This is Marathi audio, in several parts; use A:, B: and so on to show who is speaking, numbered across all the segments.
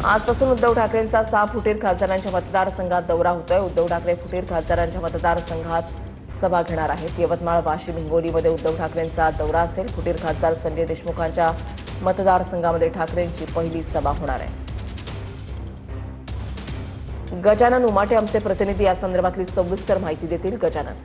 A: आजपासून उद्धव ठाकरेंचा 6 फुटीर खासदारांच्या मतदारसंघात दौरा होतोय। उद्धव ठाकरे फुटीर खासदारांच्या मतदारसंघात सभा घेणार आहेत। यवतमाळ, वाशिम, हिंगोलीमध्ये उद्धव ठाकरेंचा दौरा असेल। फुटीर खासदार संजय देशमुखांच्या मतदारसंघामध्ये ठाकरेंची पहिली सभा होणार आहे। गजानन उमाटे आमचे प्रतिनिधी या संदर्भातली सविस्तर माहिती देतील। गजानन,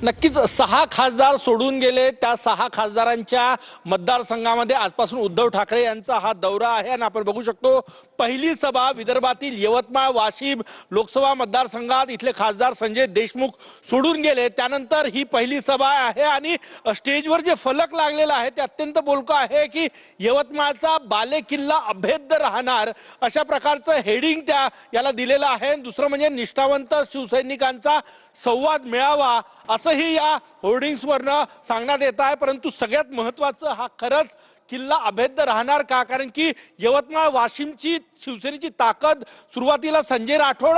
B: नक्कीच 6 खासदार सोडून गेले। त्या 6 खासदारांच्या मतदारसंघामध्ये आजपासून उद्धव ठाकरे यांचा हा दौरा आहे आणि आपण बघू शकतो पहिली सभा विदर्भातील यवतमाळ, वाशिम लोकसभा मतदारसंघात इथले खासदार संजय देशमुख सोडून गेले। त्यानंतर ही पहिली सभा आहे आणि स्टेजवर जे फलक लागलेला आहे ते अत्यंत बोलकं आहे की यवतमाळचा बालेकिल्ला अभेद्य राहणार, अशा प्रकारचं हेडिंग याला दिलेलं आहे। दुसरं म्हणजे निष्ठावंत शिवसैनिकांचा संवाद मिळावा असंही या होर्डिंग्सवरनं सांगण्यात येत आहे। परंतु सगळ्यात महत्त्वाचं, हा खरंच किल्ला अभेद्य राहणार का? कारण की यवतमाळ, वाशिमची शिवसेनेची ताकद सुरुवातीला संजय राठोड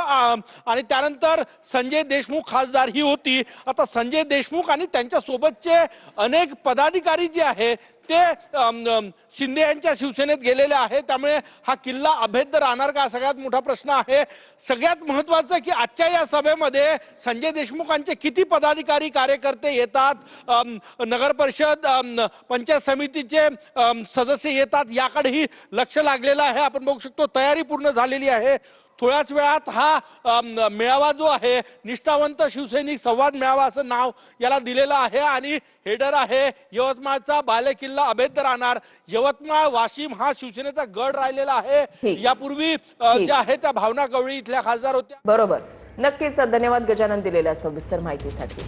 B: आणि त्यानंतर संजय देशमुख खासदार ही होती। आता संजय देशमुख आणि त्यांच्या सोबतचे अनेक पदाधिकारी जे आहे ते शिंदे यांच्या शिवसेनेत गेलेले आहेत। त्यामुळे हा किल्ला अभेद्य राहणार का, सगळ्यात मोठा प्रश्न आहे। सगळ्यात महत्त्वाचं की आजच्या या सभेमध्ये संजय देशमुखांचे किती पदाधिकारी कार्यकर्ते येतात, नगर परिषद, पंचायत समितीचे सदस्य येतात, याकडेही लक्ष लागलेलं आहे। आपण बघू शकतो तयारी पूर्ण झालेली आहे। थोड्याच वेळात हा मेळावा जो आहे निष्ठावंत शिवसैनिक संवाद मेळावा असं नाव याला दिलेलं आहे आणि हेडर आहे यवतमाळचा बालेकिल्ला अभेद्य राहणार। यवतमाळ, वाशिम हा शिवसेनेचा गड राहिलेला आहे। यापूर्वी ज्या आहे त्या भावना गवळी इथल्या खासदार होत्या।
A: बरोबर, नक्कीच धन्यवाद गजानन दिलेल्या सविस्तर माहितीसाठी।